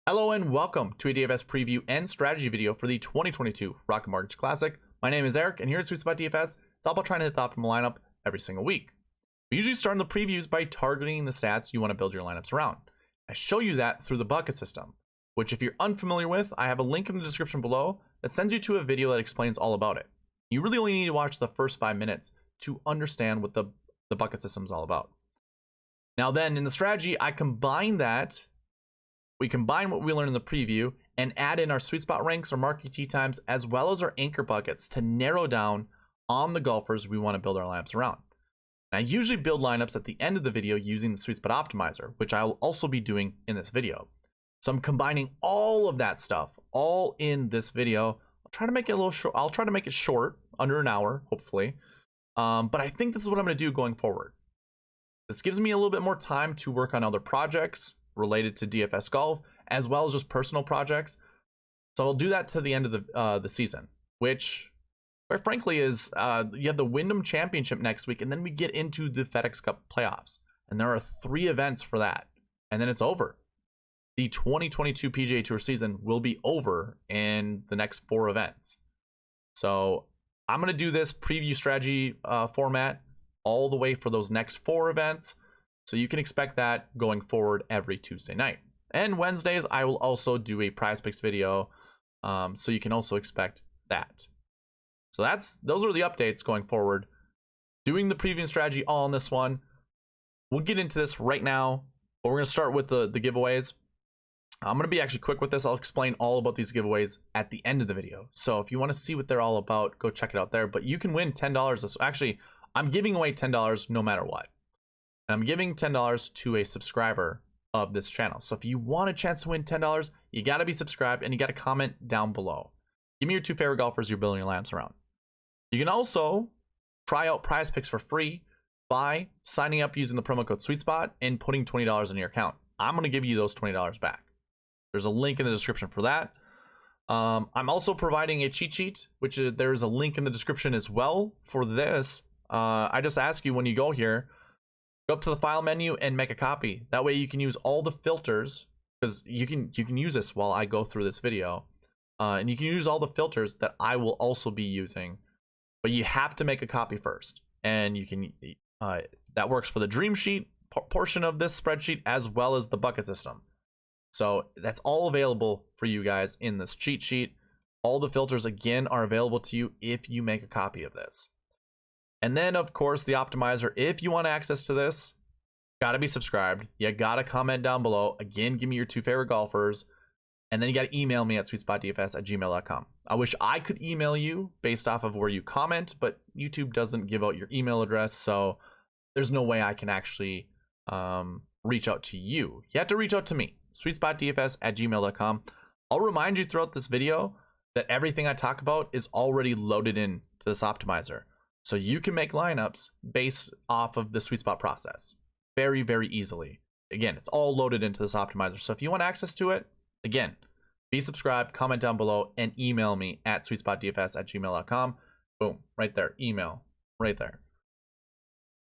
Hello and welcome to a DFS preview and strategy video for the 2022 Rocket Mortgage Classic. My name is Eric, and here at SweetSpotDFS, it's all about trying to hit the optimal lineup every single week. We usually start in the previews by targeting the stats you want to build your lineups around. I show you that through the bucket system, which if you're unfamiliar with, I have a link in the description below that sends you to a video that explains all about it. You really only need to watch the first 5 minutes to understand what the bucket system is all about. Now then, in the strategy, we combine what we learned in the preview and add in our SweetSpot Ranks or Marquee Tee Times as well as our anchor buckets to narrow down on the golfers we want to build our lineups around. And I usually build lineups at the end of the video using the SweetSpot Optimizer, which I will also be doing in this video. So I'm combining all of that stuff all in this video. I'll try to make it a little short. I'll try to make it short, under an hour, hopefully. But I think this is what I'm going to do going forward. This gives me a little bit more time to work on other projects related to DFS golf, as well as just personal projects. So I'll do that to the end of the season, which, quite frankly, is you have the Wyndham Championship next week, and then we get into the FedEx Cup playoffs, and there are 3 events for that, and then it's over. The 2022 PGA Tour season will be over in the next 4 events. So I'm going to do this preview strategy format all the way for those next 4 events. So you can expect that going forward every Tuesday night. And Wednesdays, I will also do a prize picks video. So you can also expect that. So those are the updates going forward. Doing the preview strategy all on this one. We'll get into this right now, but we're going to start with the giveaways. I'm going to be actually quick with this. I'll explain all about these giveaways at the end of the video. So if you want to see what they're all about, go check it out there. But you can win $10. Actually, I'm giving away $10 no matter what. I'm giving $10 to a subscriber of this channel. So if you want a chance to win $10, you got to be subscribed and you got to comment down below. Give me your 2 favorite golfers you're building your lineups around. You can also try out prize picks for free by signing up using the promo code SweetSpot and putting $20 in your account. I'm going to give you those $20 back. There's a link in the description for that. I'm also providing a cheat sheet, which there's a link in the description as well for this. I just ask you when you go here, go up to the file menu and make a copy. That way you can use all the filters, because you can use this while I go through this video. And you can use all the filters that I will also be using. But you have to make a copy first. And you can that works for the dream sheet portion of this spreadsheet as well as the bucket system. So that's all available for you guys in this cheat sheet. All the filters again are available to you if you make a copy of this. And then, of course, the optimizer. If you want access to this, gotta be subscribed. You gotta comment down below. Again, give me your 2 favorite golfers. And then you gotta email me at sweetspotdfs@gmail.com. I wish I could email you based off of where you comment, but YouTube doesn't give out your email address, so there's no way I can actually reach out to you. You have to reach out to me, sweetspotdfs@gmail.com. I'll remind you throughout this video that everything I talk about is already loaded in to this optimizer. So you can make lineups based off of the SweetSpot process very, very easily. Again, it's all loaded into this optimizer. So if you want access to it, again, be subscribed, comment down below, and email me at sweetspotdfs@gmail.com. Boom, right there, email, right there.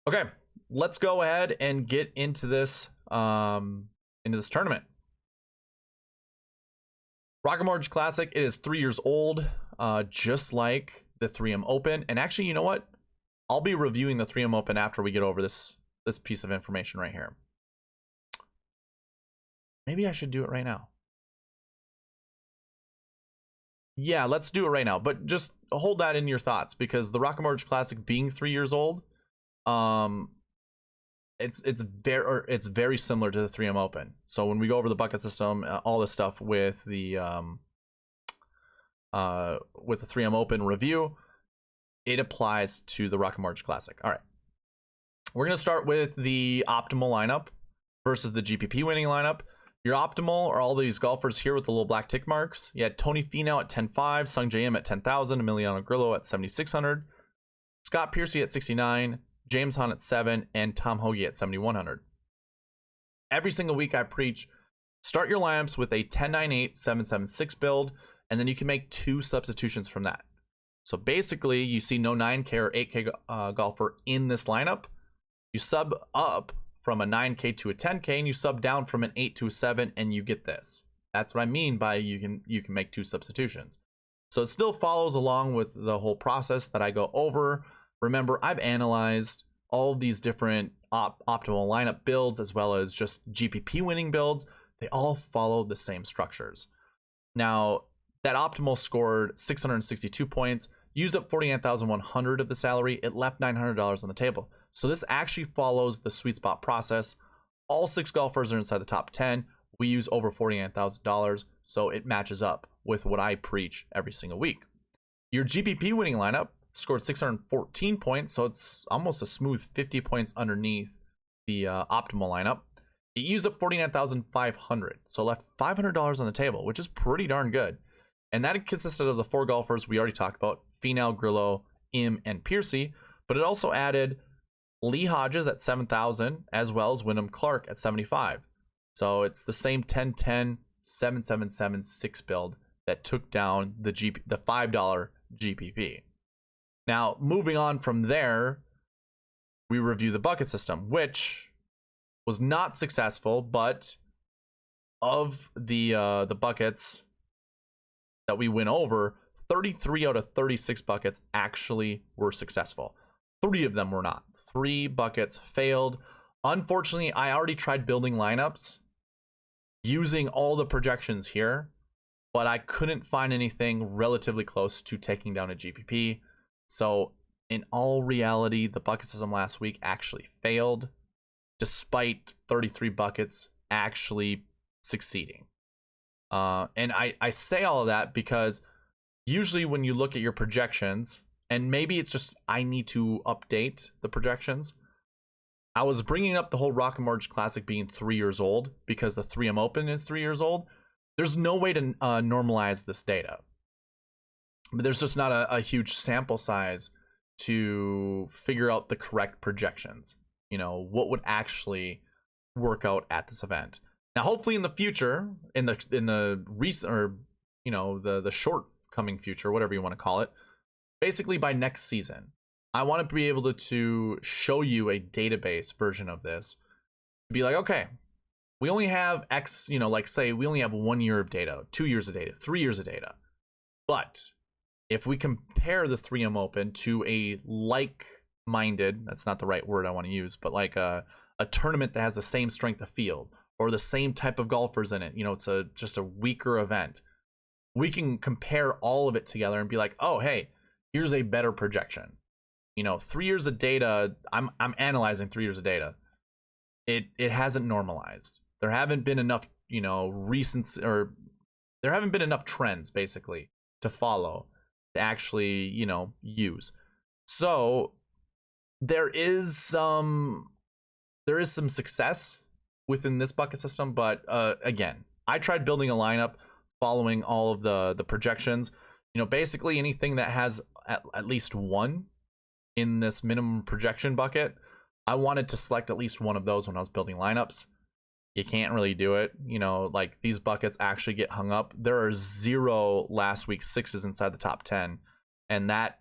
Okay, let's go ahead and get into this tournament. Rocket Mortgage Classic, it is 3 years old, just like the 3M Open. And actually, you know what? I'll be reviewing the 3M Open after we get over this piece of information right here. Maybe I should do it right now. Yeah, let's do it right now. But just hold that in your thoughts, because the Rocket Mortgage Classic being 3 years old, it's very similar to the 3M Open. So when we go over the bucket system, all this stuff with the 3M Open review, it applies to the Rocket Mortgage Classic. All right, we're going to start with the optimal lineup versus the GPP winning lineup. Your optimal are all these golfers here with the little black tick marks. You had Tony Finau at 10.5, Sung J M at 10,000, Emiliano Grillo at 7,600, Scott Piercy at 69, James Hunt at 7, and Tom Hoge at 7,100. Every single week I preach, start your lineups with a 10.98, 7.76 build, and then you can make 2 substitutions from that. So basically, you see no 9K or 8K golfer in this lineup. You sub up from a 9K to a 10K, and you sub down from an 8 to a 7, and you get this. That's what I mean by you can make 2 substitutions. So it still follows along with the whole process that I go over. Remember, I've analyzed all of these different optimal lineup builds as well as just GPP winning builds. They all follow the same structures. Now, that optimal scored 662 points, used up 49,100 of the salary. It left $900 on the table. So this actually follows the sweet spot process. All 6 golfers are inside the top 10. We use over $49,000, so it matches up with what I preach every single week. Your GPP winning lineup scored 614 points, so it's almost a smooth 50 points underneath the optimal lineup. It used up 49,500, so left $500 on the table, which is pretty darn good. And that consisted of the 4 golfers we already talked about, Finau, Grillo, Im, and Piercy, but it also added Lee Hodges at 7,000, as well as Wyndham Clark at 75. So it's the same 10-10, 7-7-7, 6 build that took down the $5 GPP. Now, moving on from there, we review the bucket system, which was not successful, but of the buckets that we went over, 33 out of 36 buckets actually were successful. 3 of them were not. 3 buckets failed. Unfortunately, I already tried building lineups using all the projections here, but I couldn't find anything relatively close to taking down a GPP. So in all reality, the bucket system last week actually failed, despite 33 buckets actually succeeding. And I say all of that because usually when you look at your projections, and maybe it's just I need to update the projections. I was bringing up the whole Rocket Mortgage Classic being 3 years old because the 3M Open is 3 years old. There's no way to normalize this data. But there's just not a huge sample size to figure out the correct projections. You know, what would actually work out at this event. Now, hopefully in the future, in the recent, or you know, the short coming future, whatever you want to call it, basically by next season, I want to be able to show you a database version of this. Be like, okay, we only have X, you know, like say we only have 1 year of data, 2 years of data, 3 years of data. But if we compare the 3M Open to a like-minded, that's not the right word I want to use, but like a tournament that has the same strength of field or the same type of golfers in it, you know, it's just a weaker event. We can compare all of it together and be like, oh, hey, here's a better projection. You know, 3 years of data, I'm analyzing 3 years of data. It hasn't normalized. There haven't been enough, you know, there haven't been enough trends basically to follow to actually, you know, use. So there is some success within this bucket system, but again, I tried building a lineup following all of the projections. You know, basically anything that has at least 1 in this minimum projection bucket, I wanted to select at least 1 of those when I was building lineups. You can't really do it. You know, like these buckets actually get hung up. There are 0 last week's 6s inside the top 10. And that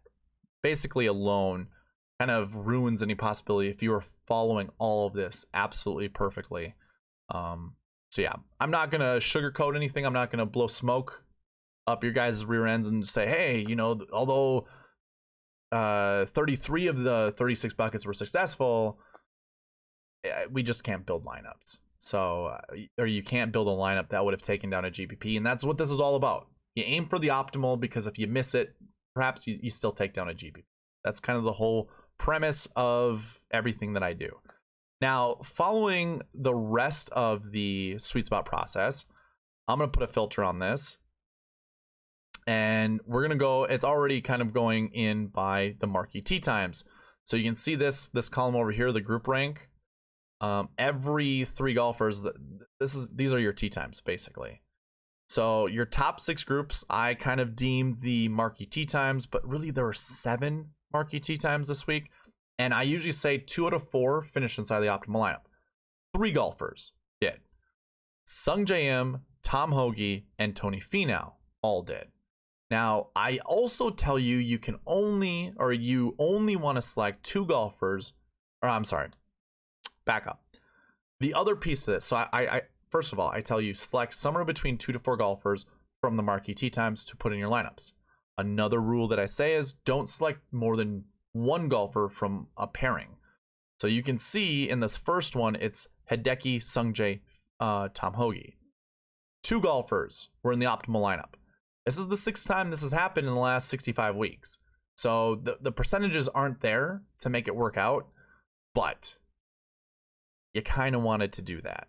basically alone kind of ruins any possibility if you are following all of this absolutely perfectly. So yeah, I'm not going to sugarcoat anything. I'm not going to blow smoke up your guys' rear ends and say, hey, you know, although 33 of the 36 buckets were successful, we just can't build lineups. So, or you can't build a lineup that would have taken down a GPP, and that's what this is all about. You aim for the optimal, because if you miss it, perhaps you still take down a GPP. That's kind of the whole premise of everything that I do. Now, following the rest of the sweet spot process, I'm going to put a filter on this. And we're going to go, it's already kind of going in by the Marquee Tee Times. So you can see this column over here, the group rank. Every 3 golfers, these are your tee times, basically. So your top 6 groups, I kind of deemed the Marquee Tee Times, but really there were 7 Marquee Tee Times this week. And I usually say 2 out of 4 finished inside the optimal lineup. 3 golfers did. Sung J M, Tom Hoge, and Tony Finau all did. Now, I also tell you, you only want to select 2 golfers, or I'm sorry, back up. The other piece of this, so first of all, I tell you select somewhere between 2 to 4 golfers from the Marquee Tee Times to put in your lineups. Another rule that I say is don't select more than one golfer from a pairing. So you can see in this first one, it's Hideki, Sungjae, Tom Hoge. 2 golfers were in the optimal lineup. This is the 6th time this has happened in the last 65 weeks. So the percentages aren't there to make it work out, but you kind of wanted to do that.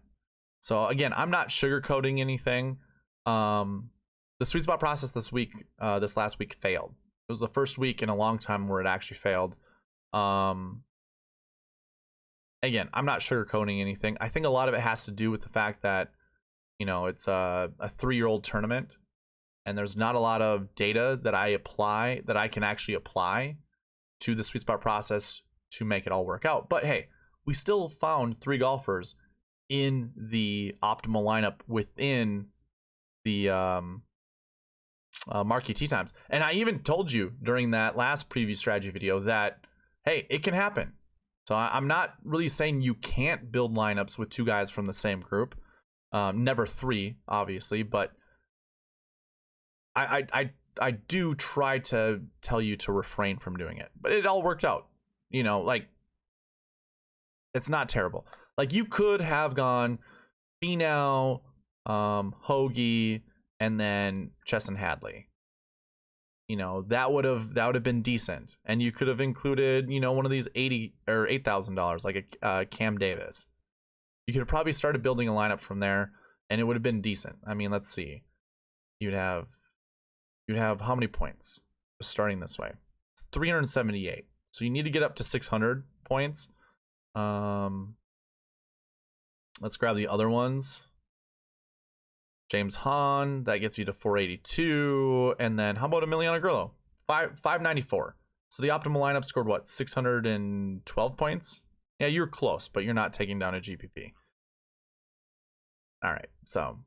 So again, I'm not sugarcoating anything. The sweet spot process this last week failed. It was the first week in a long time where it actually failed. Again, I'm not sugarcoating anything. I think a lot of it has to do with the fact that, you know, it's a 3-year-old tournament, and there's not a lot of data that I can actually apply to the sweet spot process to make it all work out. But hey, we still found 3 golfers in the optimal lineup within the Marquee Tee Times. And I even told you during that last preview strategy video that, hey, it can happen. So I'm not really saying you can't build lineups with 2 guys from the same group. Never 3, obviously, but I do try to tell you to refrain from doing it. But it all worked out. You know, like, it's not terrible. Like, you could have gone Finau, Hoagie, and then Chesson Hadley. You know, that would have been decent, and you could have included, you know, one of these $80,000 or $8,000 like a Cam Davis. You could have probably started building a lineup from there, and it would have been decent. I mean, let's see, you'd have how many points just starting this way? It's 378. So you need to get up to 600 points. Let's grab the other ones. James Hahn, that gets you to 482. And then how about Emiliano Grillo? 594. So the optimal lineup scored what? 612 points? Yeah, you're close, but you're not taking down a GPP. All right, so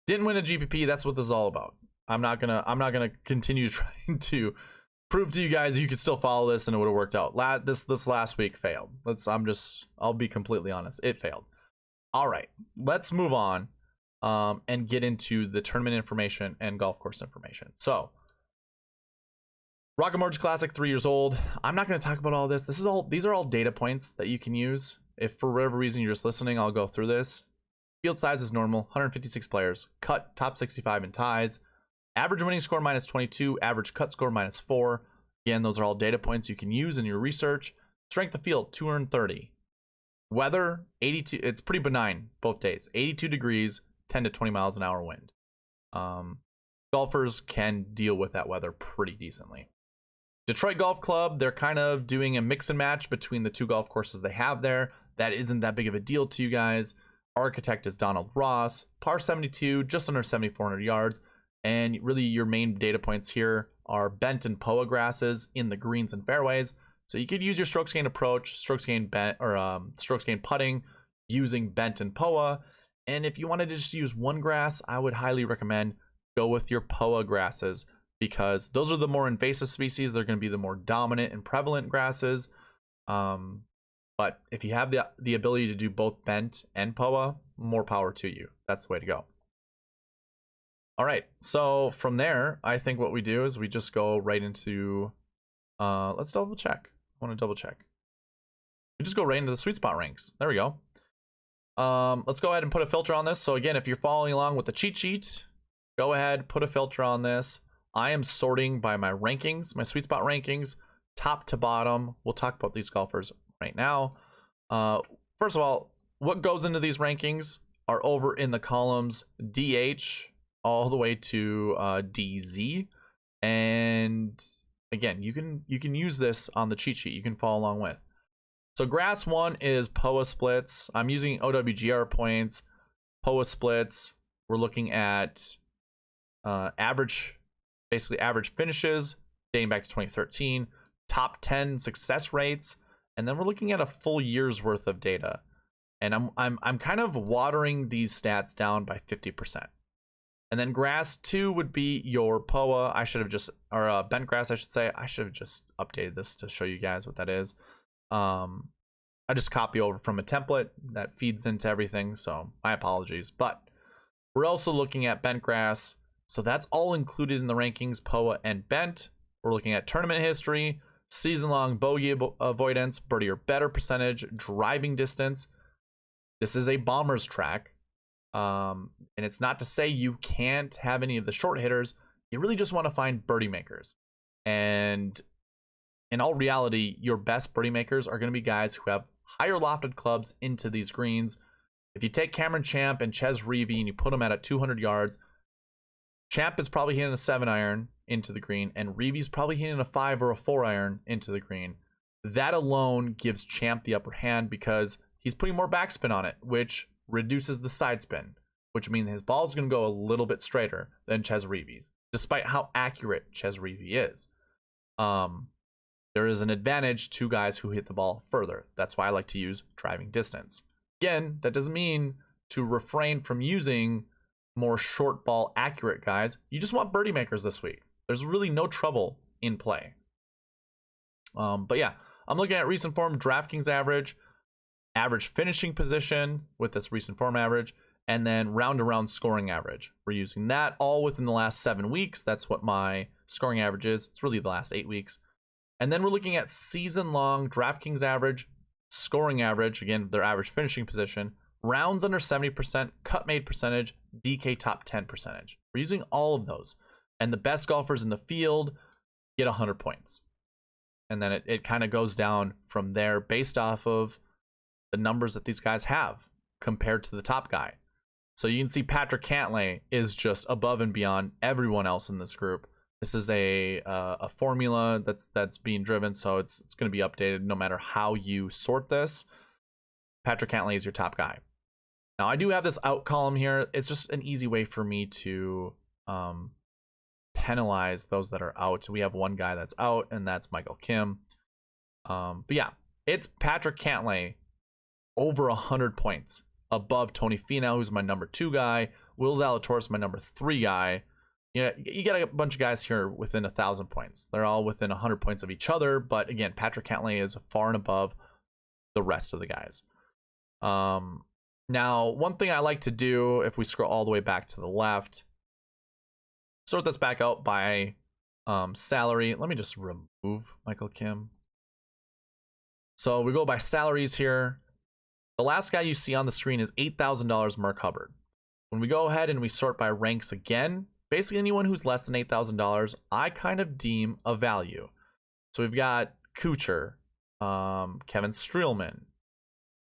didn't win a GPP. That's what this is all about. I'm not gonna continue trying to prove to you guys you could still follow this and it would have worked out. This last week failed. I'll be completely honest. It failed. All right, let's move on and get into the tournament information and golf course information. So, Rocket Mortgage Classic, 3 years old. I'm not going to talk about all this. These are all data points that you can use. If for whatever reason you're just listening, I'll go through this. Field size is normal, 156 players. Cut, top 65 in ties. Average winning score -22, average cut score -4. Again, those are all data points you can use in your research. Strength of field, 230. Weather, 82. It's pretty benign both days. 82 degrees, 10 to 20 miles an hour wind. Golfers can deal with that weather pretty decently. Detroit Golf Club, they're kind of doing a mix and match between the 2 golf courses they have there. That isn't that big of a deal to you guys. Architect is Donald Ross. Par 72, just under 7,400 yards. And really your main data points here are bent and POA grasses in the greens and fairways. So you could use your strokes gained approach, strokes gained bent, or strokes gained putting using bent and POA. And if you wanted to just use one grass, I would highly recommend go with your POA grasses, because those are the more invasive species. They're going to be the more dominant and prevalent grasses. But if you have the ability to do both bent and POA, more power to you. That's the way to go. All right, so from there, I think what we do is we just go right into, let's double check. I want to double check. We just go right into the sweet spot ranks. There we go. Let's go ahead and put a filter on this. So again, if you're following along with the cheat sheet, go ahead, put a filter on this. I am sorting by my rankings, my sweet spot rankings, top to bottom. We'll talk about these golfers right now. First of all, what goes into these rankings are over in the columns DH all the way to DZ. And again, you can use this on the cheat sheet. You can follow along with. So grass 1 is POA splits. I'm using OWGR points, POA splits. We're looking at basically average finishes dating back to 2013, top 10 success rates, and then we're looking at a full year's worth of data. And I'm kind of watering these stats down by 50%. And then grass 2 would be your POA. I should have just, or bent grass, I should say. I should have just updated this to show you guys what that is. I I just copy over from a template that feeds into everything, so my apologies. But we're also looking at Bentgrass, so that's all included in the rankings, POA and Bent. We're looking at tournament history, season-long bogey avoidance, birdie or better percentage, driving distance. This is a bomber's track, and it's not to say you can't have any of the short hitters. You really just want to find birdie makers. And in all reality, your best birdie makers are going to be guys who have higher lofted clubs into these greens. If you take Cameron Champ and Ches Reavie and you put them at 200 yards, Champ is probably hitting a 7-iron into the green, and Reavie's probably hitting a 5 or a 4-iron into the green. That alone gives Champ the upper hand because he's putting more backspin on it, which reduces the side spin, which means his ball is going to go a little bit straighter than Ches Reavie's, despite how accurate Ches Reavie is. There is an advantage to guys who hit the ball further. That's why I like to use driving distance. Again, that doesn't mean to refrain from using more short ball accurate guys. You just want birdie makers this week. There's really no trouble in play. But yeah, I'm looking at recent form, DraftKings average finishing position with this recent form average, and then round-to-round scoring average. We're using that all within the last 7 weeks. That's what my scoring average is. It's really the last 8 weeks. And then we're looking at season-long DraftKings average, scoring average, again, their average finishing position, rounds under 70%, cut made percentage, DK top 10 percentage. We're using all of those. And the best golfers in the field get 100 points. And then it kind of goes down from there based off of the numbers that these guys have compared to the top guy. So you can see Patrick Cantlay is just above and beyond everyone else in this group. This is a formula that's being driven, so it's going to be updated no matter how you sort this. Patrick Cantlay is your top guy. Now, I do have this out column here. It's just an easy way for me to penalize those that are out. We have one guy that's out, and that's Michael Kim. But yeah, it's Patrick Cantlay over 100 points above Tony Finau, who's my number 2 guy. Will Zalatoris, my number 3 guy. Yeah, you got a bunch of guys here within 1,000 points. They're all within 100 points of each other, but again, Patrick Cantlay is far and above the rest of the guys. Now, one thing I like to do, if we scroll all the way back to the left, sort this back out by salary. Let me just remove Michael Kim. So we go by salaries here. The last guy you see on the screen is $8,000 Mark Hubbard. When we go ahead and we sort by ranks again, basically anyone who's less than $8,000, I kind of deem a value. So we've got Kuchar, Kevin Streelman,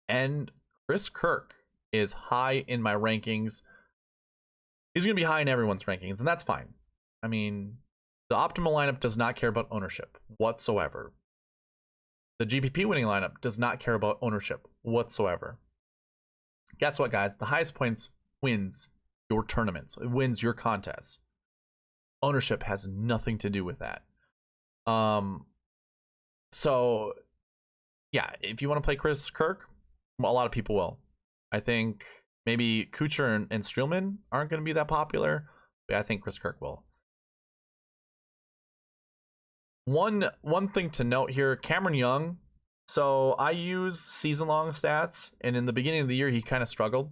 and Chris Kirk is high in my rankings. He's going to be high in everyone's rankings, and that's fine. I mean, the optimal lineup does not care about ownership whatsoever. The GPP winning lineup does not care about ownership whatsoever. Guess what, guys? The highest points wins your tournaments. It wins your contests. Ownership has nothing to do with that. So, yeah, if you want to play Chris Kirk, a lot of people will. I think maybe Kuchar and Streelman aren't going to be that popular, but I think Chris Kirk will. One thing to note here, Cameron Young. So I use season-long stats, and in the beginning of the year, he kind of struggled.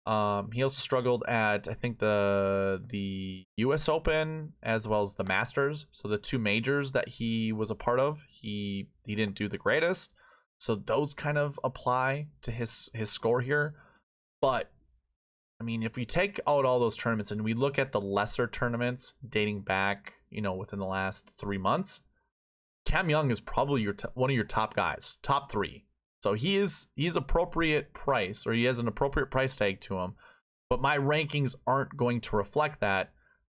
He also struggled at, I think, the U.S. Open as well as the Masters. So the 2 majors that he was a part of, he didn't do the greatest. So those kind of apply to his score here. But, I mean, if we take out all those tournaments and we look at the lesser tournaments dating back, within the last 3 months, Cam Young is probably one of your top guys, top 3. So he's appropriate price, or he has an appropriate price tag to him. But my rankings aren't going to reflect that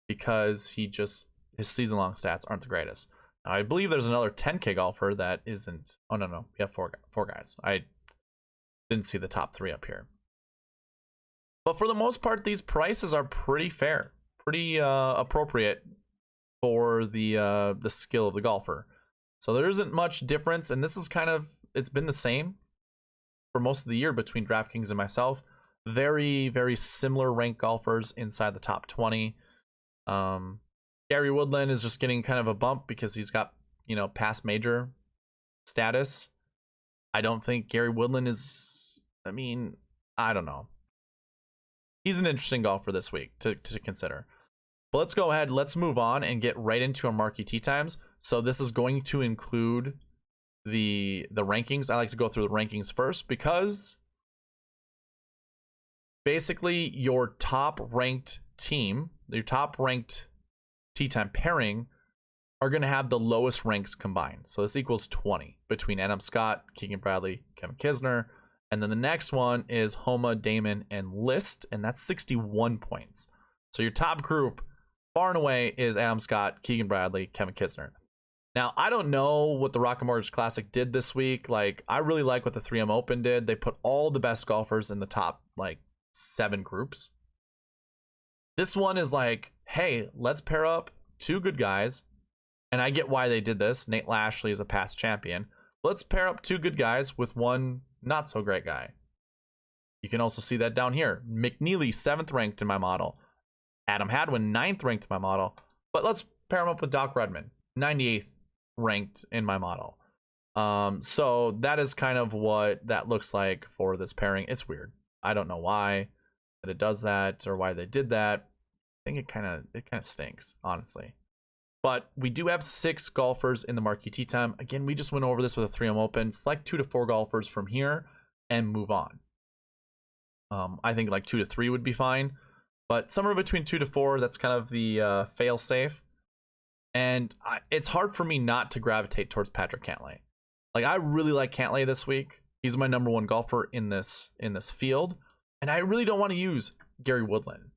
because his season-long stats aren't the greatest. Now, I believe there's another 10K golfer that isn't. Oh, no. We have four guys. I didn't see the top 3 up here. But for the most part, these prices are pretty fair, pretty appropriate for the skill of the golfer. So there isn't much difference, and this is it's been the same for most of the year between DraftKings and myself. Very, very similar ranked golfers inside the top 20. Gary Woodland is just getting kind of a bump because he's got, past major status. I don't think Gary Woodland is, I mean, I don't know. He's an interesting golfer this week to consider. But let's go ahead, let's move on and get right into our Marquee Tee Times. So this is going to include the rankings. I like to go through the rankings first because basically your top ranked team, your top ranked tee time pairing are going to have the lowest ranks combined. So this equals 20 between Adam Scott, Keegan Bradley, Kevin Kisner. And then the next one is Homa, Damon, and List, and that's 61 points. So your top group far and away is Adam Scott, Keegan Bradley, Kevin Kisner. Now, I don't know what the Rocket Mortgage Classic did this week. Like, I really like what the 3M Open did. They put all the best golfers in the top, like, 7 groups. This one is like, hey, let's pair up 2 good guys. And I get why they did this. Nate Lashley is a past champion. Let's pair up 2 good guys with 1 not so great guy. You can also see that down here. McNeely, 7th ranked in my model. Adam Hadwin, 9th ranked in my model. But let's pair him up with Doc Redman, 98th ranked in my model. So that is kind of what that looks like for this pairing. It's weird. I don't know why that it does that or why they did that. I think it kind of stinks, honestly. But we do have 6 golfers in the Marquee Tee Time. Again, we just went over this with a 3M Open. Select 2 to 4 golfers from here and move on. I think like 2 to 3 would be fine. But somewhere between 2 to 4, that's kind of the fail safe. And it's hard for me not to gravitate towards Patrick Cantlay. Like, I really like Cantlay this week. He's my number 1 golfer in this field. And I really don't want to use Gary Woodland.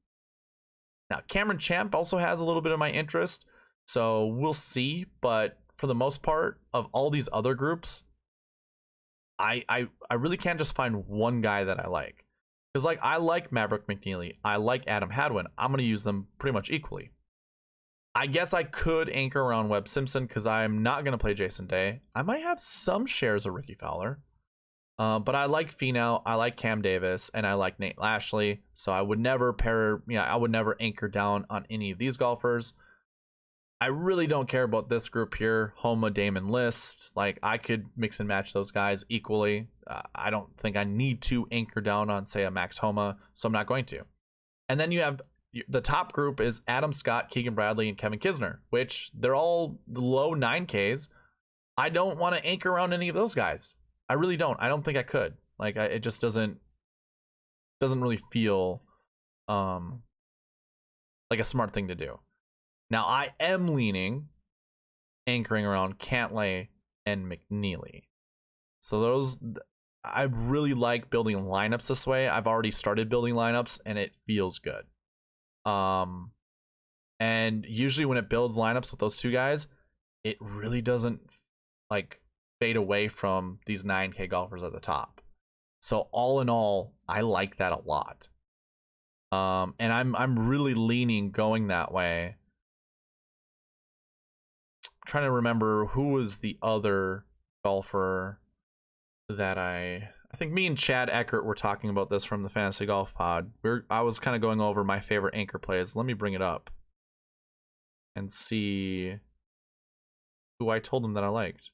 Now, Cameron Champ also has a little bit of my interest. So we'll see, but for the most part of all these other groups, I really can't just find one guy that I like. Because like I like Maverick McNeely, I like Adam Hadwin. I'm going to use them pretty much equally. I guess I could anchor around Webb Simpson because I'm not going to play Jason Day. I might have some shares of Ricky Fowler. But I like Finau, I like Cam Davis, and I like Nate Lashley. So I would never I would never anchor down on any of these golfers. I really don't care about this group here, Homa, Damon, List. Like, I could mix and match those guys equally. I don't think I need to anchor down on, say, a Max Homa, so I'm not going to. And then you have the top group is Adam Scott, Keegan Bradley, and Kevin Kisner, which they're all low 9Ks. I don't want to anchor around any of those guys. I really don't. I don't think I could. Like, it just doesn't really feel like a smart thing to do. Now, I am leaning anchoring around Cantlay and McNeely. So those, I really like building lineups this way. I've already started building lineups and it feels good. And usually when it builds lineups with those 2 guys, it really doesn't like fade away from these 9K golfers at the top. So all in all, I like that a lot. And I'm really leaning going that way. Trying to remember who was the other golfer that I think me and Chad Eckert were talking about this from the Fantasy Golf Pod. I was kind of going over my favorite anchor plays. Let me bring it up and see who I told him that I liked.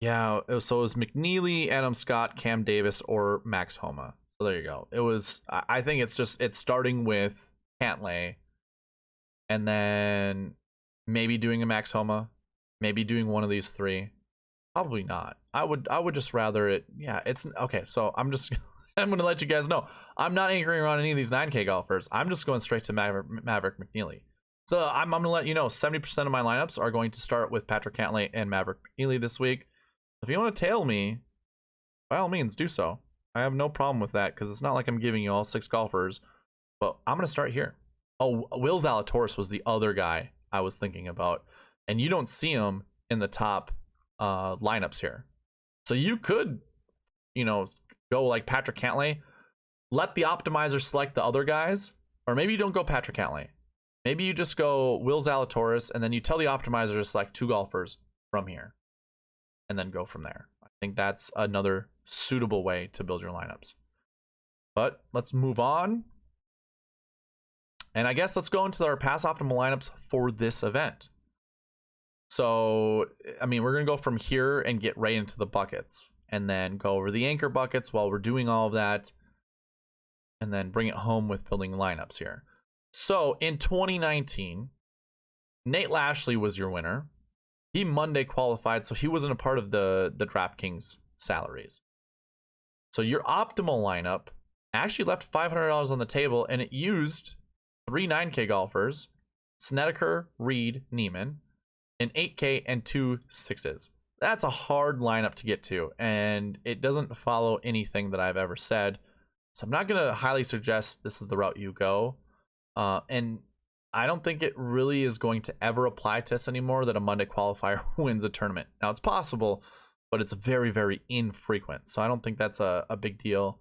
Yeah, so it was McNeely, Adam Scott, Cam Davis, or Max Homa. So there you go. It was, I think it's starting with Cantlay and then maybe doing a Max Homa, maybe doing one of these 3. Probably not. I would just rather it. Yeah, it's okay. So I'm going to let you guys know. I'm not anchoring around any of these 9K golfers. I'm just going straight to Maverick McNeely. So I'm going to let you know 70% of my lineups are going to start with Patrick Cantlay and Maverick McNeely this week. If you want to tail me, by all means, do so. I have no problem with that because it's not like I'm giving you all 6 golfers. But I'm going to start here. Oh, Will Zalatoris was the other guy I was thinking about. And you don't see him in the top lineups here. So you could, go like Patrick Cantlay. Let the optimizer select the other guys. Or maybe you don't go Patrick Cantlay. Maybe you just go Will Zalatoris. And then you tell the optimizer to select 2 golfers from here. And then go from there. I think that's another suitable way to build your lineups. But let's move on. And I guess let's go into our pass optimal lineups for this event. So, I mean, we're going to go from here and get right into the buckets and then go over the anchor buckets while we're doing all of that and then bring it home with building lineups here. So in 2019, Nate Lashley was your winner. He Monday qualified, so he wasn't a part of the DraftKings salaries. So your optimal lineup actually left $500 on the table, and it used 3 9K golfers, Snedeker, Reed, Neiman, an 8K, and 2 6s. That's a hard lineup to get to, and it doesn't follow anything that I've ever said. So I'm not going to highly suggest this is the route you go. And I don't think it really is going to ever apply to us anymore that a Monday qualifier wins a tournament. Now, it's possible, but it's very, very infrequent. So I don't think that's a big deal.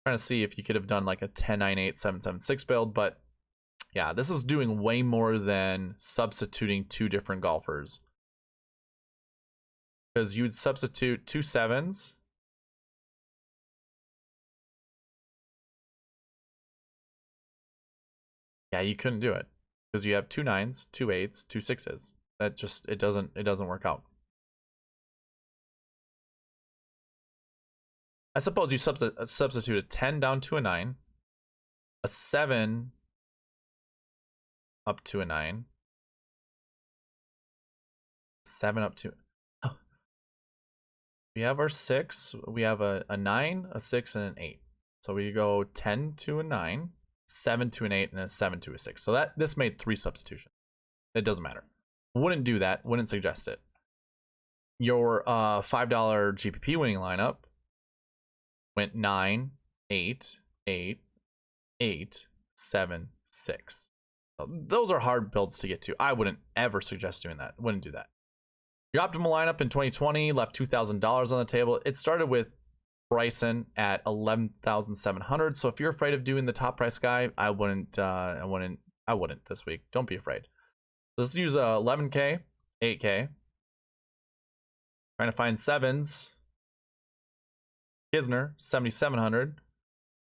I'm trying to see if you could have done like a 10-9-8-7-7-6 build, but yeah, this is doing way more than substituting 2 different golfers. Because you would substitute 2 7s. Yeah, you couldn't do it because you have 2 9s, 2 8s, 2 6s. That just it doesn't work out. I suppose you substitute a 10 down to a 9, a 7 up to a 9, 7 up to. We have our 6. We have a 9, a 6, and an 8. So we go 10 to a 9, 7 to an 8, and a 7 to a 6. So this made 3 substitutions. It doesn't matter. Wouldn't do that. Wouldn't suggest it. Your $5 GPP winning lineup went 9, 8, 8, 8, 7, 6. So those are hard builds to get to. I wouldn't ever suggest doing that. Wouldn't do that. Your optimal lineup in 2020 left $2,000 on the table. It started with Bryson at 11,700. So if you're afraid of doing the top price guy, I wouldn't this week. Don't be afraid. Let's use 11K, 8K. Trying to find 7s. Kisner, 7,700.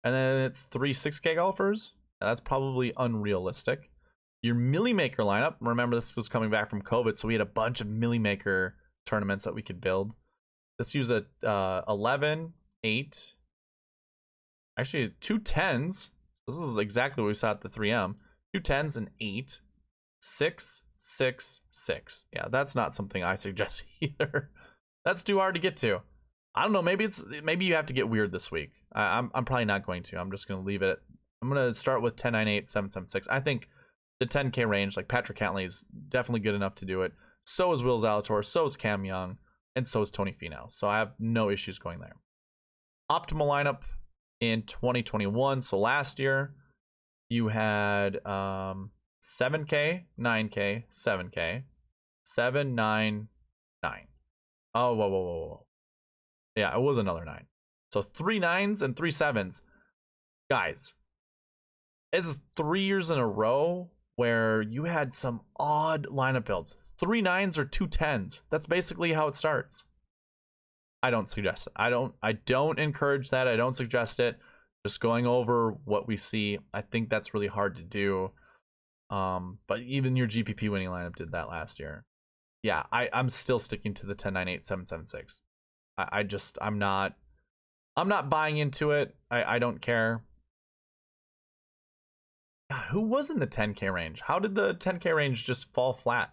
And then it's 3 6K golfers. That's probably unrealistic. Your Millie Maker lineup, remember this was coming back from COVID, so we had a bunch of Millie Maker tournaments that we could build. Let's use a 11, 8, actually 2 10s. This is exactly what we saw at the 3M. 2 10s and 8, 6, 6, 6. Yeah, that's not something I suggest either. That's too hard to get to. I don't know, maybe you have to get weird this week. I'm probably not going to. I'm just going to leave it. I'm going to start with 10, 9, 8, 7, 7, 6. I think the 10K range, like Patrick Cantley, is definitely good enough to do it. So is Will Zalator, so is Cam Young, and so is Tony Finau. So I have no issues going there. Optimal lineup in 2021. So last year, you had 7K, 9K, 7K, 7, 9, 9. Oh, whoa. Yeah, it was another 9. So 3 9s and 3 7s. Guys, this is 3 years in a row where you had some odd lineup builds. 3 9s or 2 10s. That's basically how it starts. I don't suggest it. I don't encourage that. I don't suggest it. Just going over what we see. I think that's really hard to do. But even your GPP winning lineup did that last year. Yeah, I'm still sticking to the 10 9 8 7 7 6. I'm not buying into it. I don't care. God, who was in the 10K range? How did the 10K range just fall flat?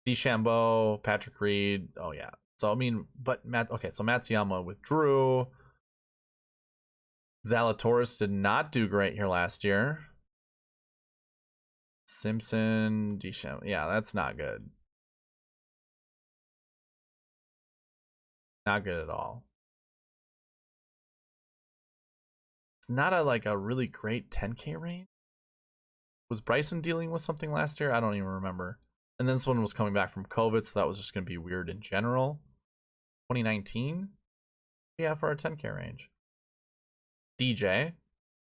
DeChambeau, Patrick Reed. Oh yeah. So I mean, but so Matsuyama withdrew. Zalatoris did not do great here last year. Simpson, DeChambeau. Yeah, that's not good. Not good at all. It's not a really great 10K range. Was Bryson dealing with something last year? I don't even remember. And then this one was coming back from COVID, so that was just going to be weird in general. 2019? Yeah, for our 10K range. DJ,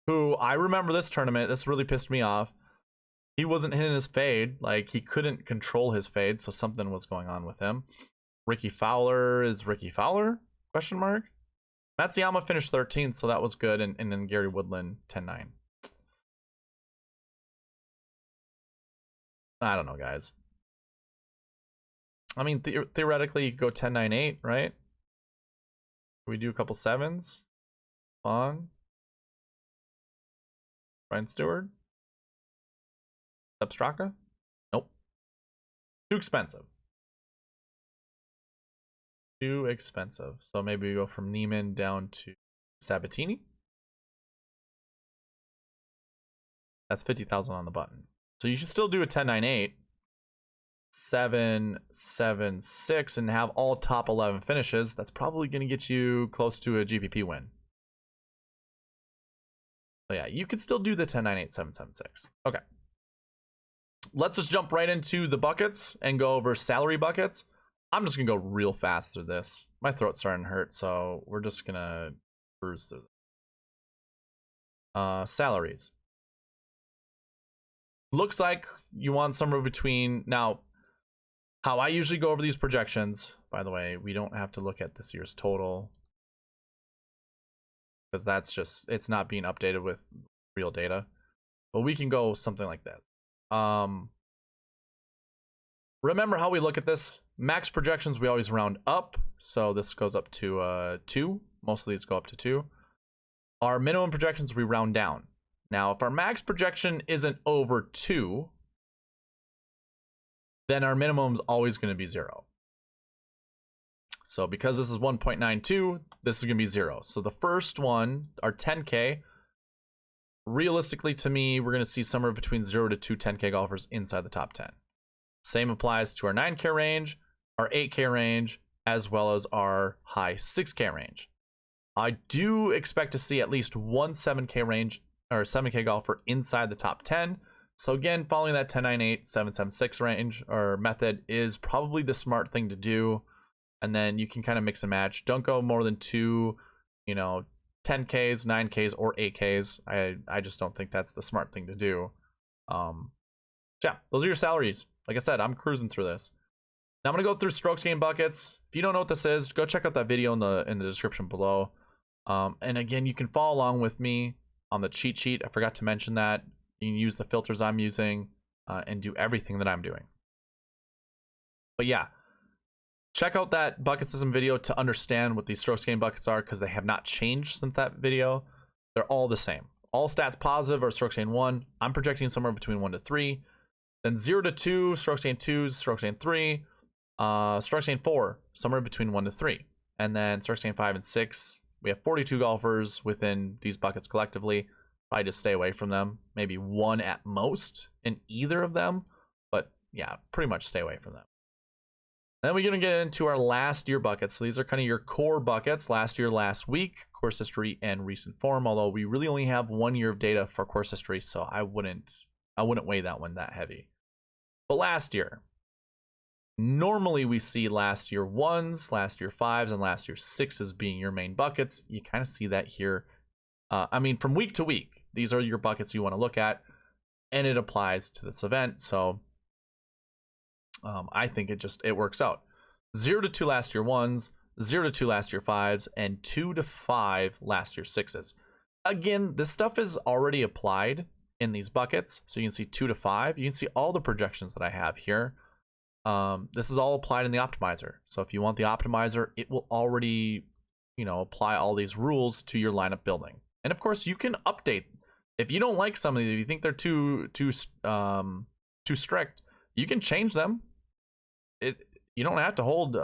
who I remember this tournament, this really pissed me off. He wasn't hitting his fade. Like, he couldn't control his fade, so something was going on with him. Ricky Fowler is Ricky Fowler? Question mark? Matsuyama finished 13th, so that was good. And then Gary Woodland, 10-9. I don't know, guys. I mean, theoretically, you go 10-9-8, right? We do a couple 7s. On. Brian Stewart. Substraka? Nope. Too expensive. Too expensive. So maybe we go from Neiman down to Sabatini. That's 50,000 on the button. So you should still do a 10-9-8, 7-7-6, and have all top 11 finishes. That's probably going to get you close to a GPP win. So yeah, you could still do the 10-9-8, 7-7-6. Okay. Let's just jump right into the buckets and go over salary buckets. I'm just going to go real fast through this. My throat's starting to hurt, so we're just going to cruise through this. Salaries. Looks like you want somewhere between... Now, how I usually go over these projections, by the way, we don't have to look at this year's total, because that's just... It's not being updated with real data. But we can go something like this. Remember how we look at this? Max projections, we always round up. So this goes up to 2. Most of these go up to 2. Our minimum projections, we round down. Now, if our max projection isn't over 2, then our minimum is always going to be 0. So because this is 1.92, this is going to be 0. So the first one, our 10K, realistically to me, we're going to see somewhere between 0 to 2 10K golfers inside the top 10. Same applies to our 9K range, our 8K range, as well as our high 6K range. I do expect to see at least one 7K range or 7K golfer inside the top 10. So again, following that 10-9-8, 7-7-6 range or method is probably the smart thing to do. And then you can kind of mix and match. Don't go more than 2, 10Ks, 9Ks, or 8Ks. I just don't think that's the smart thing to do. Yeah, those are your salaries. Like I said, I'm cruising through this. Now I'm gonna go through strokes gained buckets. If you don't know what this is, go check out that video in the description below. And again, you can follow along with me on the cheat sheet. I forgot to mention that. You can use the filters I'm using and do everything that I'm doing. But yeah, check out that bucket system video to understand what these strokes gained buckets are, because they have not changed since that video. They're all the same. All stats positive or strokes gained 1. I'm projecting somewhere between 1 to 3. Then 0 to 2, strokes gained 2, strokes gained 3, strokes gained 4, somewhere between 1 to 3. And then strokes gained 5 and 6. We have 42 golfers within these buckets collectively. Probably just stay away from them. Maybe 1 at most in either of them. But yeah, pretty much stay away from them. Then we're going to get into our last year buckets. So these are kind of your core buckets. Last year, last week, course history, and recent form. Although we really only have 1 year of data for course history, so I wouldn't weigh that one that heavy. But last year, normally we see last year 1s, last year 5s, and last year 6s being your main buckets. You kind of see that here. I mean, from week to week, these are your buckets you want to look at, and it applies to this event. So I think it works out. 0 to 2 last year 1s, 0 to 2 last year 5s, and 2 to 5 last year 6s. Again, this stuff is already applied in these buckets, so you can see 2 to 5. You can see all the projections that I have here. This is all applied in the optimizer. So if you want the optimizer, it will already, apply all these rules to your lineup building. And of course, you can update if you don't like some of these. If you think they're too strict, you can change them. You don't have to hold. You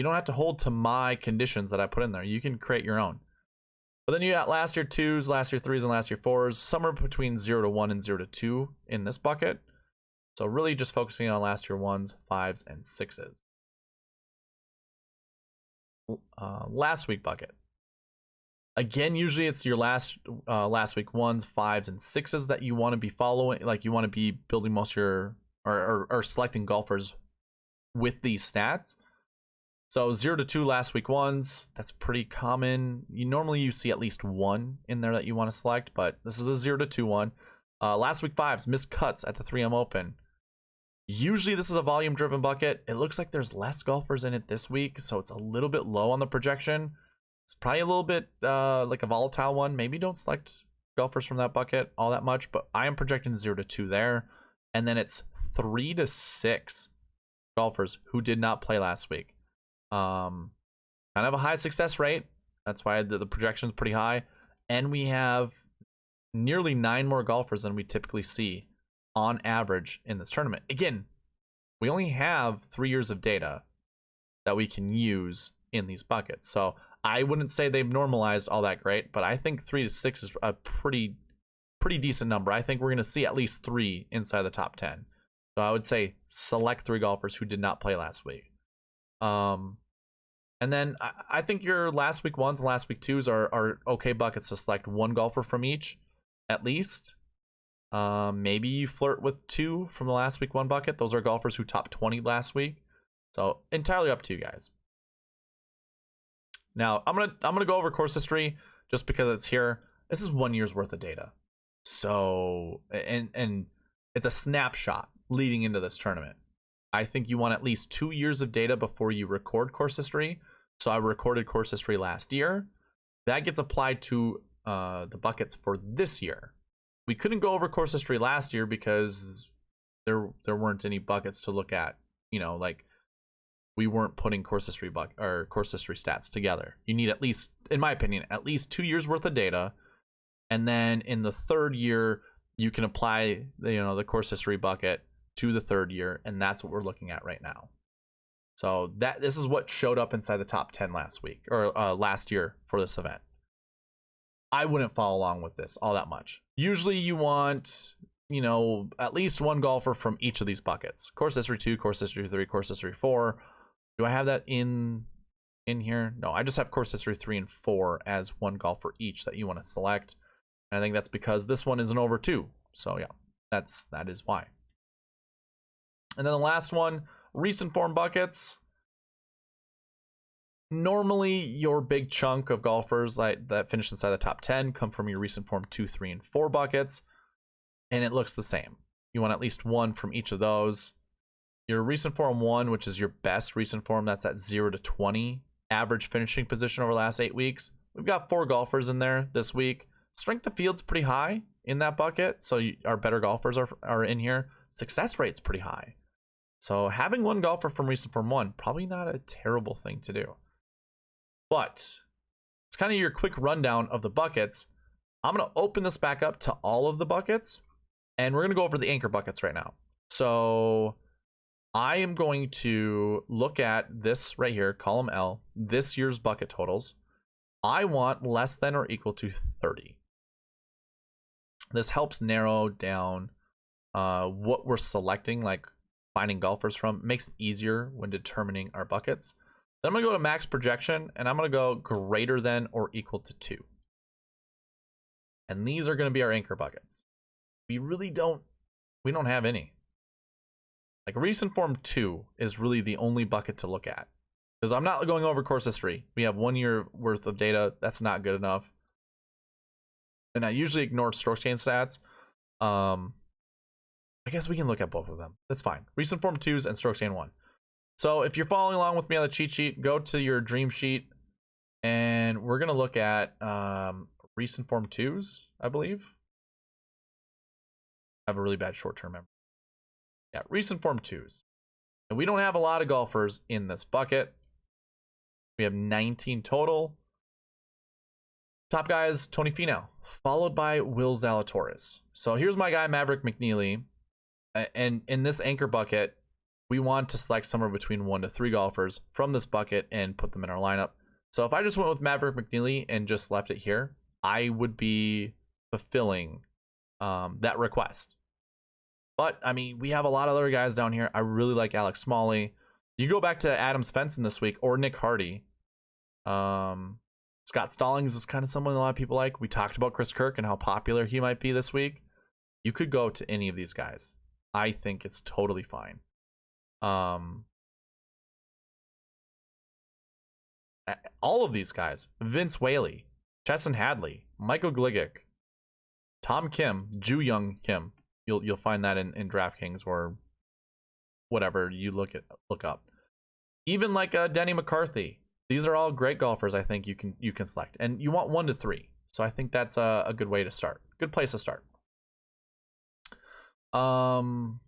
don't have to hold to my conditions that I put in there. You can create your own. But then you got last year 2s, last year 3s, and last year 4s, somewhere between 0 to 1 and 0 to 2 in this bucket. So really just focusing on last year 1s, 5s, and 6s. Last week bucket. Again, usually it's your last week 1s, 5s, and 6s that you want to be following. Like you want to be building most of your or selecting golfers with these stats. So 0 to 2 last week 1s, that's pretty common. Normally you see at least 1 in there that you want to select, but this is a 0 to 2 one. Last week 5s, missed cuts at the 3M Open. Usually this is a volume driven bucket. It looks like there's less golfers in it this week, so it's a little bit low on the projection. It's probably a little bit like a volatile one. Maybe don't select golfers from that bucket all that much, but I am projecting 0 to 2 there. And then it's 3 to 6 golfers who did not play last week. Kind of a high success rate. That's why the projection is pretty high. And we have nearly 9 more golfers than we typically see on average in this tournament. Again, we only have 3 years of data that we can use in these buckets. So I wouldn't say they've normalized all that great, but I think 3 to 6 is a pretty decent number. I think we're going to see at least 3 inside the top 10. So I would say select 3 golfers who did not play last week. And then I think your last week 1s and last week 2s are okay buckets to select 1 golfer from each, at least. Maybe you flirt with 2 from the last week 1 bucket. Those are golfers who topped 20 last week. So entirely up to you guys. Now I'm gonna go over course history just because it's here. This is 1 year's worth of data. So and it's a snapshot leading into this tournament. I think you want at least 2 years of data before you record course history. So I recorded course history last year. That gets applied to the buckets for this year. We couldn't go over course history last year because there weren't any buckets to look at. You know, like we weren't putting course history course history stats together. You need at least, in my opinion, at least 2 years worth of data, and then in the 3rd year you can apply the course history bucket to the 3rd year, and that's what we're looking at right now. So this is what showed up inside the top 10 last week or last year for this event. I wouldn't follow along with this all that much. Usually you want, at least 1 golfer from each of these buckets. Course history 2, course history 3, course history 4. Do I have that in here? No, I just have course history 3 and 4 as 1 golfer each that you want to select. And I think that's because this one isn't over 2. So yeah, that is why. And then the last one, recent form buckets. Normally, your big chunk of golfers that finish inside the top 10 come from your recent form 2, 3, and 4 buckets. And it looks the same. You want at least 1 from each of those. Your recent form 1, which is your best recent form, that's at 0 to 20. Average finishing position over the last 8 weeks. We've got 4 golfers in there this week. Strength of field's pretty high in that bucket. So our better golfers are in here. Success rate's pretty high. So having 1 golfer from recent form 1, probably not a terrible thing to do. But it's kind of your quick rundown of the buckets. I'm going to open this back up to all of the buckets, and we're going to go over the anchor buckets right now. So I am going to look at this right here, column L, this year's bucket totals. I want less than or equal to 30. This helps narrow down what we're selecting, like finding golfers from. It makes it easier when determining our buckets. Then I'm going to go to max projection, and I'm going to go greater than or equal to 2. And these are going to be our anchor buckets. We don't have any. Like recent form 2 is really the only bucket to look at. Because I'm not going over course history. We have 1 year worth of data. That's not good enough. And I usually ignore strokes gain stats. I guess we can look at both of them. That's fine. Recent form 2s and strokes gain 1. So if you're following along with me on the cheat sheet, go to your dream sheet. And we're going to look at recent form 2s, I believe. I have a really bad short-term memory. Yeah, recent form 2s. And we don't have a lot of golfers in this bucket. We have 19 total. Top guy is Tony Finau, followed by Will Zalatoris. So here's my guy, Maverick McNeely. And in this anchor bucket, we want to select somewhere between 1 to 3 golfers from this bucket and put them in our lineup. So if I just went with Maverick McNeely and just left it here, I would be fulfilling that request. But, I mean, we have a lot of other guys down here. I really like Alex Smalley. You go back to Adam Svensson this week or Nick Hardy. Scott Stallings is kind of someone a lot of people like. We talked about Chris Kirk and how popular he might be this week. You could go to any of these guys. I think it's totally fine. All of these guys. Vince Whaley, Chesson Hadley, Michael Gligic, Tom Kim, Ju Young Kim. You'll find that in DraftKings or whatever you look up. Even like Denny McCarthy. These are all great golfers. I think you can select, and you want 1 to 3. So I think that's a good way to start. Good place to start. And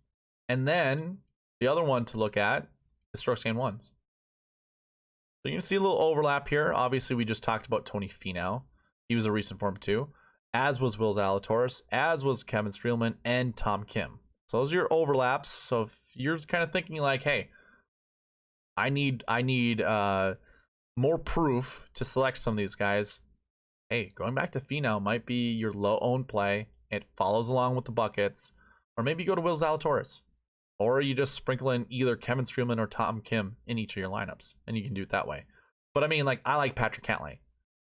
then the other one to look at is strokes gained ones. So you can see a little overlap here. Obviously, we just talked about Tony Finau. He was a recent form too, as was Will Zalatoris, as was Kevin Streelman, and Tom Kim. So those are your overlaps. So if you're kind of thinking like, hey, I need more proof to select some of these guys. Hey, going back to Finau might be your low-owned play. It follows along with the buckets. Or maybe you go to Will Zalatoris. Or you just sprinkle in either Kevin Streelman or Tom Kim in each of your lineups. And you can do it that way. But I mean, like, I like Patrick Cantlay.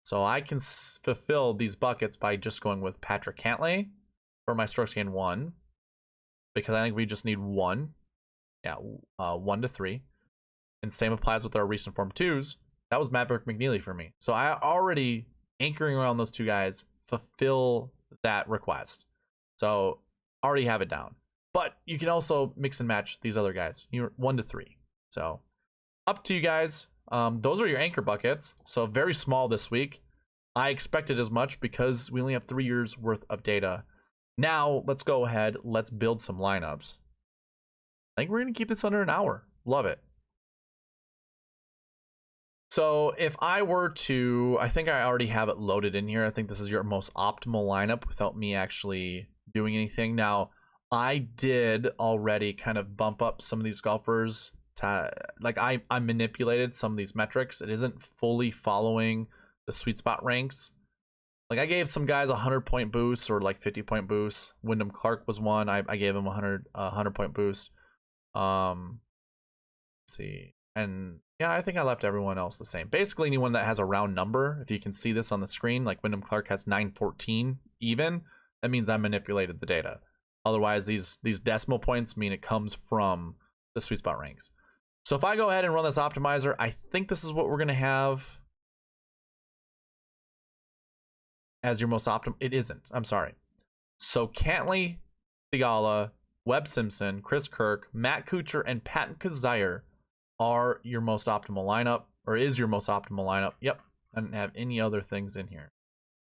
So I can fulfill these buckets by just going with Patrick Cantlay for my strokes gained ones. Because I think we just need 1. Yeah, 1 to 3. And same applies with our recent form 2s. That was Maverick McNeely for me. So I already, anchoring around those 2 guys, fulfill that request. So already have it down. But you can also mix and match these other guys. You're 1 to 3. So up to you guys. Those are your anchor buckets. So very small this week. I expected as much because we only have 3 years worth of data. Now let's go ahead. Let's build some lineups. I think we're going to keep this under an hour. Love it. So if I were to, I think I already have it loaded in here. I think this is your most optimal lineup without me actually doing anything. Now, I did already kind of bump up some of these golfers to, like, I manipulated some of these metrics. It isn't fully following the SweetSpot ranks. Like, I gave some guys 100-point boost or like 50-point boost. Wyndham Clark was one. I gave him a 100-point boost. Let's see. And yeah, I think I left everyone else the same. Basically, anyone that has a round number, if you can see this on the screen, like Wyndham Clark has 914 even, that means I manipulated the data. Otherwise, these decimal points mean it comes from the SweetSpot ranks. So if I go ahead and run this optimizer, I think this is what we're going to have as your most optimal. It isn't. I'm sorry. So Cantlay, Theegala, Webb Simpson, Chris Kirk, Matt Kuchar, and Patton Kizzire are your most optimal lineup, or is your most optimal lineup. Yep, I didn't have any other things in here.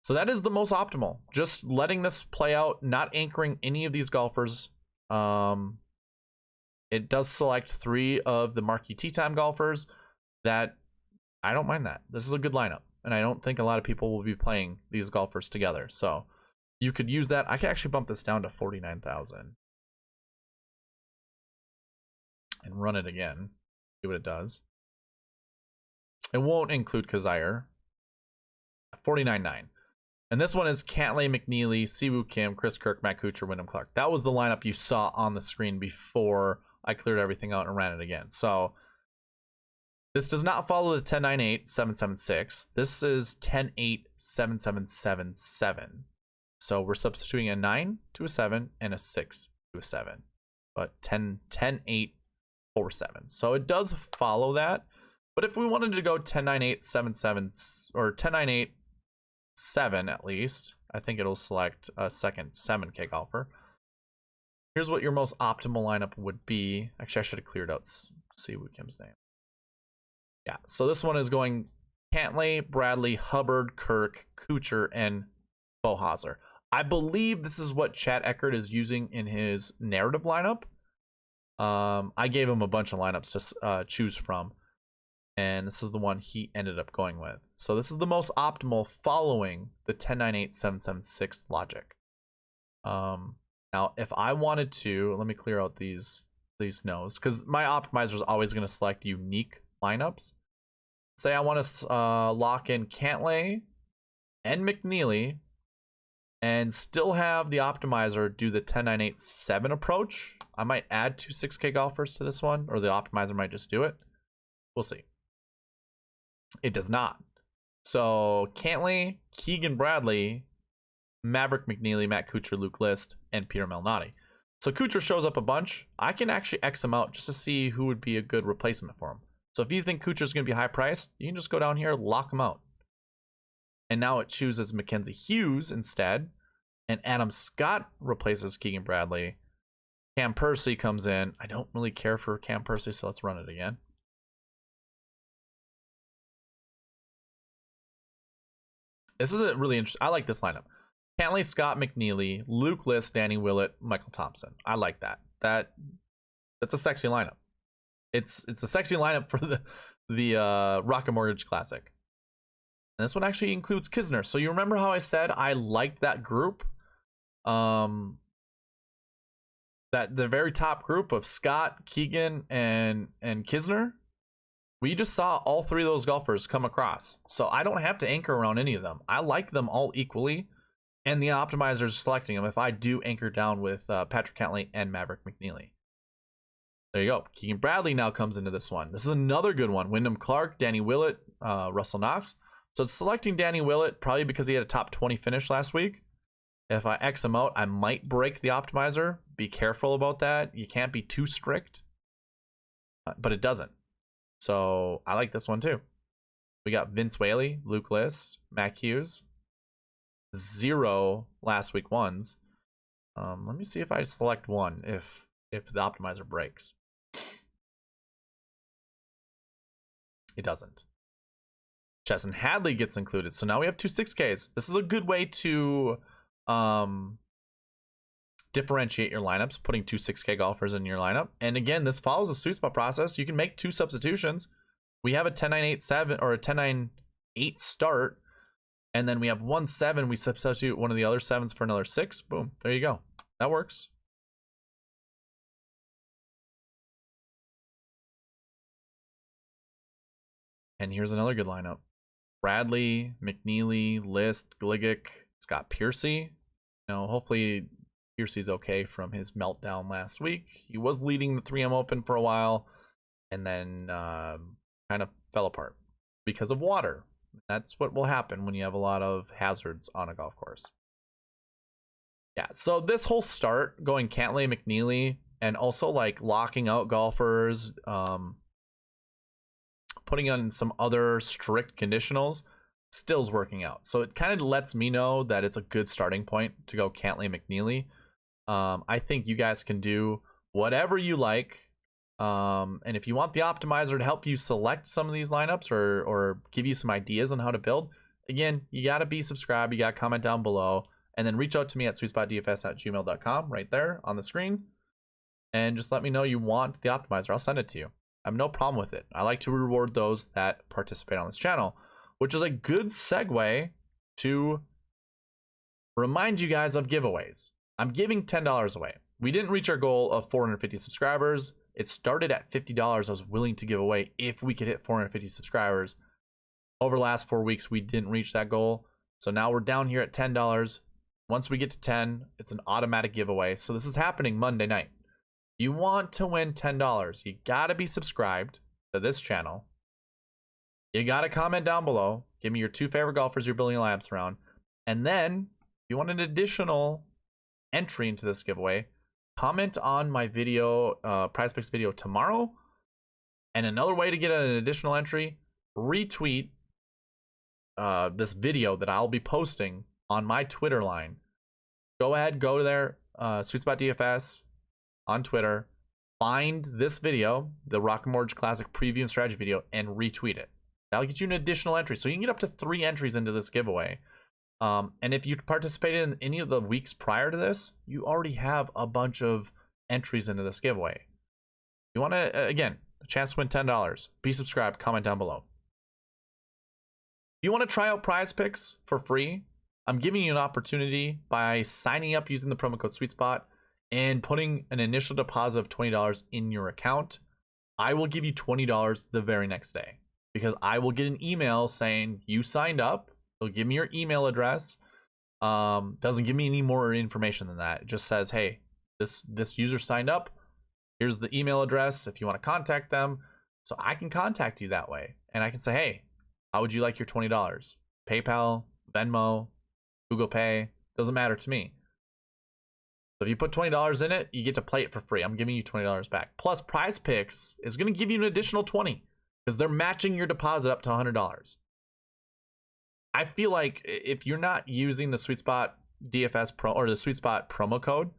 So that is the most optimal. Just letting this play out, not anchoring any of these golfers. It does select 3 of the Marquee Tee Time golfers. That, I don't mind that. This is a good lineup, and I don't think a lot of people will be playing these golfers together. So you could use that. I could actually bump this down to 49,000 and run it again. See what it does. It won't include Kizzire. 49.9. And this one is Cantlay, McNeely, Siwoo Kim, Chris Kirk, Matt Kuchar, Wyndham Clark. That was the lineup you saw on the screen before I cleared everything out and ran it again. So this does not follow the 10.9.8.7.7.6. This is 10.8.7.7.7.7. So we're substituting a 9 to a 7 and a 6 to a 7. But 10.8.4.7. So it does follow that. But if we wanted to go 10.9.8.7.7 or 10.9.8.7 at least, I think it'll select a second 7K golfer. Here's what your most optimal lineup would be. Actually, I should have cleared out Siwoo Kim's name. Yeah, so this one is going Cantlay, Bradley, Hubbard, Kirk, Kuchar, and Bohauser. I believe this is what Chad Eckert is using in his narrative lineup. I gave him a bunch of lineups to choose from, and this is the one he ended up going with. So this is the most optimal following the 10.9.8.7.7.6 logic. Now, if I wanted to, let me clear out these no's, because my optimizer is always going to select unique lineups. Say I want to lock in Cantlay and McNeely and still have the optimizer do the 10.9.8.7 approach. I might add 2 6K golfers to this one, or the optimizer might just do it. We'll see. It does not. So Cantlay, Keegan Bradley, Maverick McNeely, Matt Kuchar, Luke List, and Peter Malnati. So Kuchar shows up a bunch. I can actually X him out just to see who would be a good replacement for him. So if you think Kuchar's going to be high priced, you can just go down here, lock him out. And now it chooses Mackenzie Hughes instead. And Adam Scott replaces Keegan Bradley. Cam Percy comes in. I don't really care for Cam Percy, so let's run it again. This is a really interesting. I like this lineup. Cantley, Scott McNeely, Luke List, Danny Willett, Michael Thompson. I like that. That's a sexy lineup. It's a sexy lineup for the Rocket Mortgage Classic. And this one actually includes Kisner. So you remember how I said I liked that group? That the very top group of Scott, Keegan, and Kisner. We just saw all three of those golfers come across. So I don't have to anchor around any of them. I like them all equally. And the optimizer is selecting them if I do anchor down with Patrick Cantley and Maverick McNeely. There you go. Keegan Bradley now comes into this one. This is another good one. Wyndham Clark, Danny Willett, Russell Knox. So it's selecting Danny Willett probably because he had a top 20 finish last week. If I X him out, I might break the optimizer. Be careful about that. You can't be too strict. But it doesn't. So I like this one too. We got Vince Whaley, Luke List, Mac Hughes. 0 last week ones. Let me see if I select one if the optimizer breaks. It doesn't. Chesson Hadley gets included. So now we have two 6Ks. This is a good way to differentiate your lineups, putting two 6K golfers in your lineup. And again, this follows the sweet spot process. You can make two substitutions. We have a 10-9-8-7 or a 10-9-8 start. And then we have 1-7. We substitute one of the other 7s for another 6. Boom. There you go. That works. And here's another good lineup. Bradley, McNeely, List, Gligic, Scott Piercy. You know, hopefully Piercy's okay from his meltdown last week. He was leading the 3M Open for a while and then kind of fell apart because of water. That's what will happen when you have a lot of hazards on a golf course. Yeah, so this whole start going Cantley, McNeely, and also like locking out golfers, putting on some other strict conditionals, still's working out. So it kind of lets me know that it's a good starting point to go Cantley, McNeely. I think you guys can do whatever you like. And if you want the optimizer to help you select some of these lineups or give you some ideas on how to build, again, you got to be subscribed. You got to comment down below and then reach out to me at SweetSpotDFS@gmail.com right there on the screen. And just let me know you want the optimizer. I'll send it to you. I have no problem with it. I like to reward those that participate on this channel, which is a good segue to remind you guys of giveaways. I'm giving $10 away. We didn't reach our goal of 450 subscribers. It started at $50 I was willing to give away if we could hit 450 subscribers. Over the last 4 weeks, we didn't reach that goal. So now we're down here at $10. Once we get to 10, it's an automatic giveaway. So this is happening Monday night. You want to win $10. You got to be subscribed to this channel. You got to comment down below. Give me your 2 favorite golfers you're building your lineups around. And then if you want an additional entry into this giveaway, comment on my video, prize picks video tomorrow. And another way to get an additional entry, retweet this video that I'll be posting on my Twitter line. Go ahead, go there, SweetSpotDFS on Twitter, find this video, the Rocket Mortgage Classic preview and strategy video, and retweet it. That'll get you an additional entry. So you can get up to 3 entries into this giveaway. And if you participated in any of the weeks prior to this, you already have a bunch of entries into this giveaway. You want to, again, a chance to win $10. Be subscribed, comment down below. If you want to try out Prize Picks for free, I'm giving you an opportunity by signing up using the promo code SweetSpot and putting an initial deposit of $20 in your account. I will give you $20 the very next day because I will get an email saying you signed up. It'll give me your email address. Doesn't give me any more information than that. It just says, hey, this user signed up. Here's the email address if you want to contact them. So I can contact you that way. And I can say, hey, how would you like your $20? PayPal, Venmo, Google Pay, doesn't matter to me. So if you put $20 in it, you get to play it for free. I'm giving you $20 back. Plus Prize Picks is going to give you an additional $20 because they're matching your deposit up to $100. I feel like if you're not using the SweetSpot DFS Pro or the SweetSpot promo code,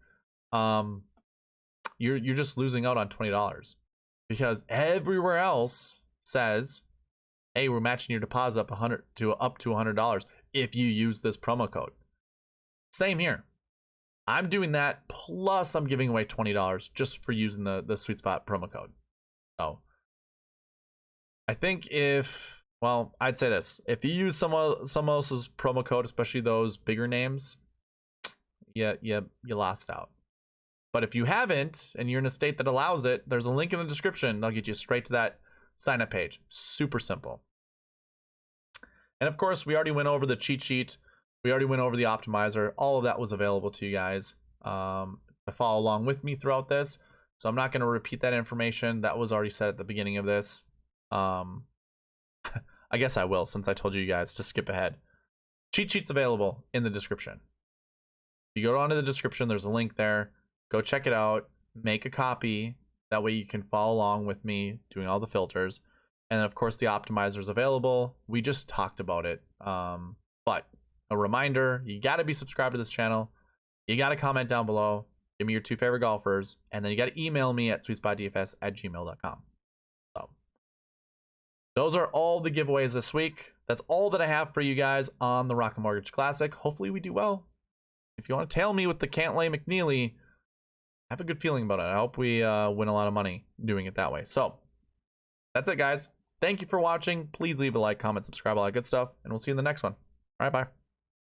you're just losing out on $20 because everywhere else says, hey, we're matching your deposit up to $100 if you use this promo code. Same here. I'm doing that, plus I'm giving away $20 just for using the SweetSpot promo code. So I think I'd say this. If you use someone else's promo code, especially those bigger names, you lost out. But if you haven't, and you're in a state that allows it, there's a link in the description. They'll get you straight to that sign-up page. Super simple. And of course, we already went over the cheat sheet. We already went over the optimizer. All of that was available to you guys to follow along with me throughout this. So I'm not going to repeat that information. That was already said at the beginning of this. I guess I will, since I told you guys to skip ahead. Cheat sheet's available in the description. You go down to the description. There's a link there. Go check it out. Make a copy. That way you can follow along with me doing all the filters. And of course, the optimizer is available. We just talked about it. But a reminder, you got to be subscribed to this channel. You got to comment down below. Give me your 2 favorite golfers. And then you got to email me at SweetSpotDFS@gmail.com. So those are all the giveaways this week. That's all that I have for you guys on the Rocket Mortgage Classic. Hopefully we do well. If you want to tail me with the Cantlay McNeely, I have a good feeling about it. I hope we win a lot of money doing it that way. So that's it, guys. Thank you for watching. Please leave a like, comment, subscribe, all that good stuff. And we'll see you in the next one. All right, bye.